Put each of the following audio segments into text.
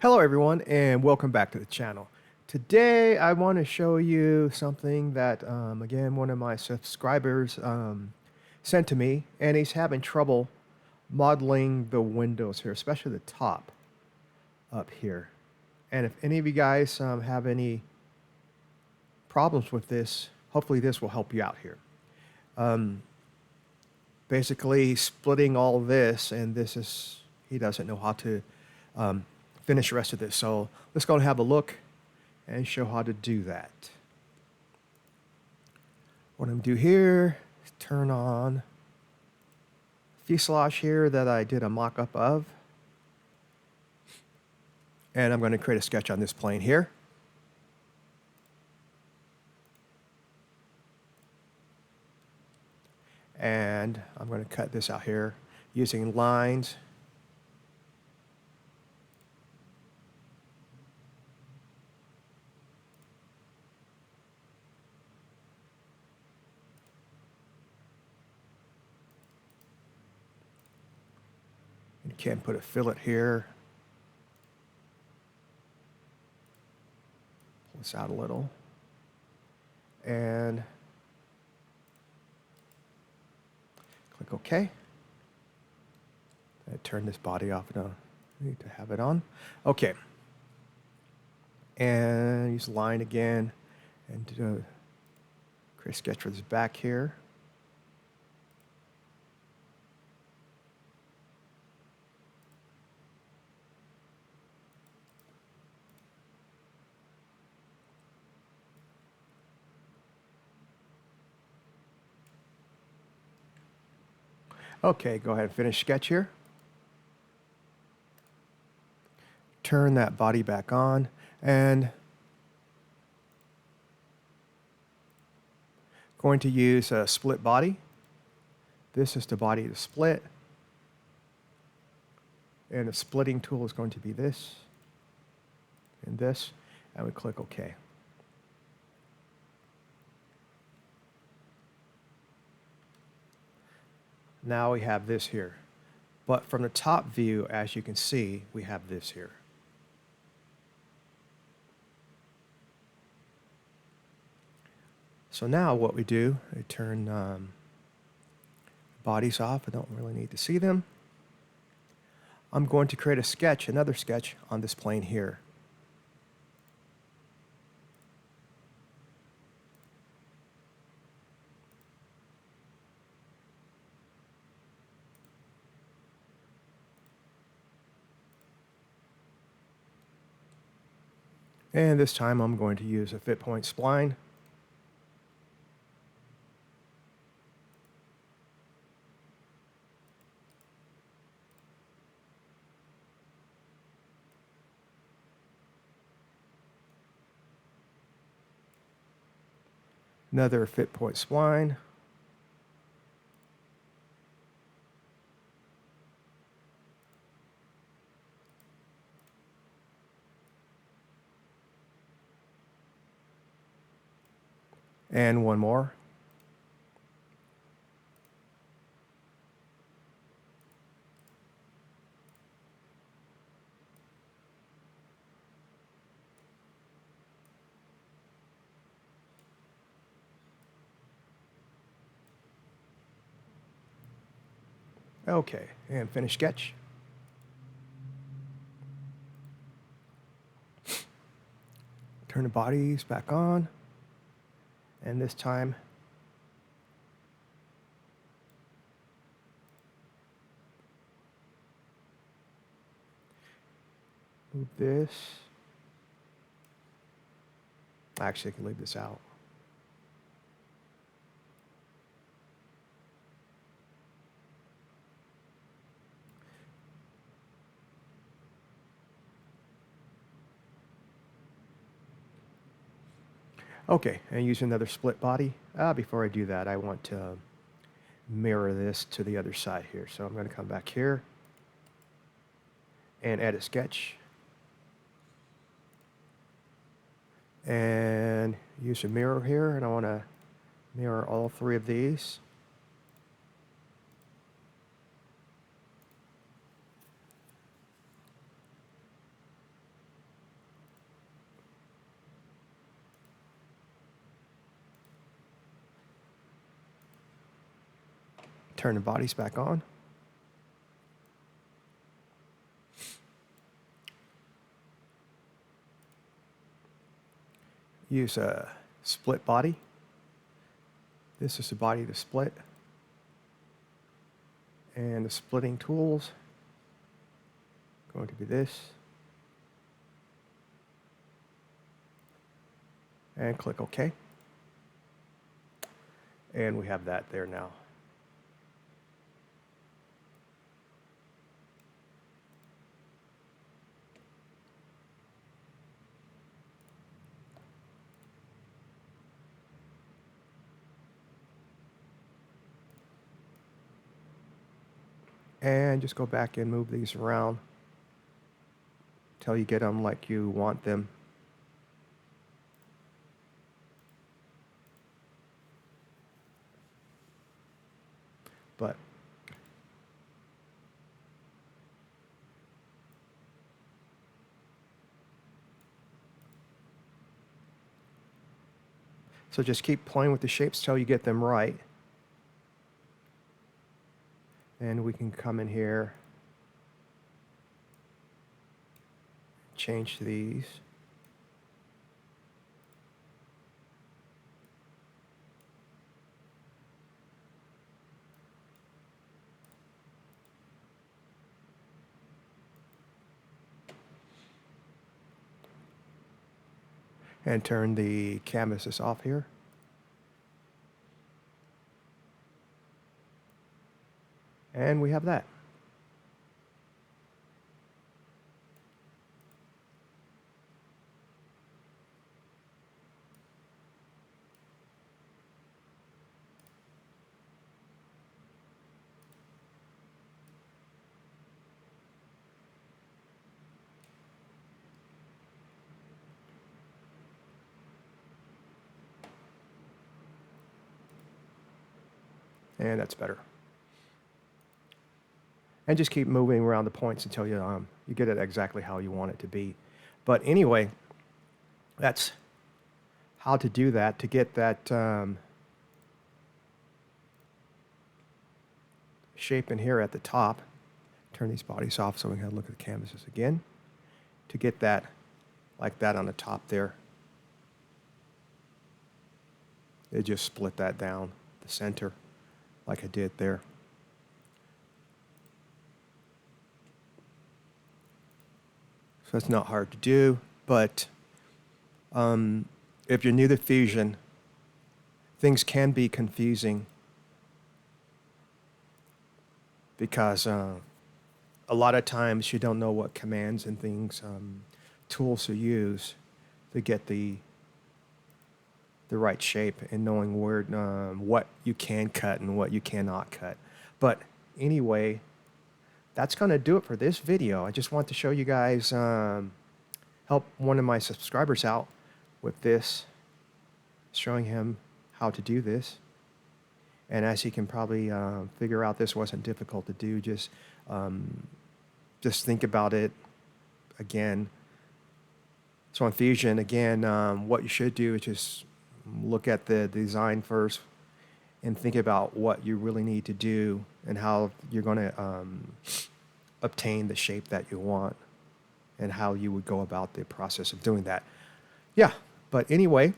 Hello everyone and welcome back to the channel. Today I want to show you something that again one of my subscribers sent to me, and he's having trouble modeling the windows here, especially the top up here. And if any of you guys have any problems with this, hopefully this will help you out here. Basically splitting all this, and this is, he doesn't know how to finish the rest of this. So let's go and have a look and show how to do that. What I'm going to do here is turn on fuselage here that I did a mock-up of. And I'm going to create a sketch on this plane here. And I'm going to cut this out here using lines. You can put a fillet here. Pull this out a little. And click OK. I turn this body off. No, I need to have it on. OK. And use line again and create a sketch for this back here. Okay, go ahead and finish sketch here. Turn that body back on, and going to use a split body. This is the body to split, and the splitting tool is going to be this and this, and we click OK. Now we have this here. But from the top view, as you can see, we have this here. So now what we do, we turn bodies off. I don't really need to see them. I'm going to create a sketch, another sketch on this plane here. And this time I'm going to use a fit point spline. Another fit point spline. And one more. Okay, and finish sketch. Turn the bodies back on, and this time move this. Actually, I can leave this out. Okay, and use another split body. Before I do that, I want to mirror this to the other side here. So I'm going to come back here and edit sketch. And use a mirror here, and I want to mirror all three of these. Turn the bodies back on. Use a split body. This is the body to split. And the splitting tools going to be this. And click OK. And we have that there now. And just go back and move these around until you get them like you want them. But so just keep playing with the shapes till you get them right. And we can come in here, change these. And turn the canvases off here. And we have that. And that's better. And just keep moving around the points until you get it exactly how you want it to be. But anyway, that's how to do that, to get that shape in here at the top. Turn these bodies off so we can look at the canvases again. To get that like that on the top there. It just split that down the center like I did there. So it's not hard to do, but if you're new to Fusion, things can be confusing because a lot of times you don't know what commands and things, tools to use to get the right shape and knowing where what you can cut and what you cannot cut. But anyway, that's going to do it for this video. I just want to show you guys, help one of my subscribers out with this, showing him how to do this. And as you can probably figure out, this wasn't difficult to do. Just think about it again. So on Fusion, again, what you should do is just look at the design first and think about what you really need to do and how you're going to obtain the shape that you want and how you would go about the process of doing that. Yeah, but anyway,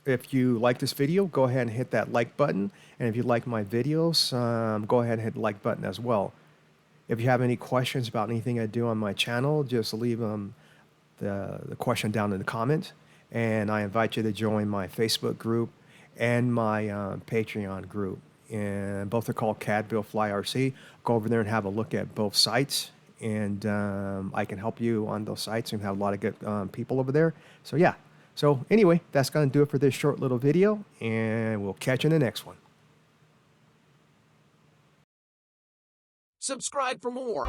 if you like this video, go ahead and hit that like button. And if you like my videos, go ahead and hit the like button as well. If you have any questions about anything I do on my channel, just leave the question down in the comments. And I invite you to join my Facebook group and my Patreon group. And both are called CAD Build Fly RC. Go over there and have a look at both sites. And I can help you on those sites. And have a lot of good people over there. So yeah. So anyway, that's going to do it for this short little video. And we'll catch you in the next one. Subscribe for more.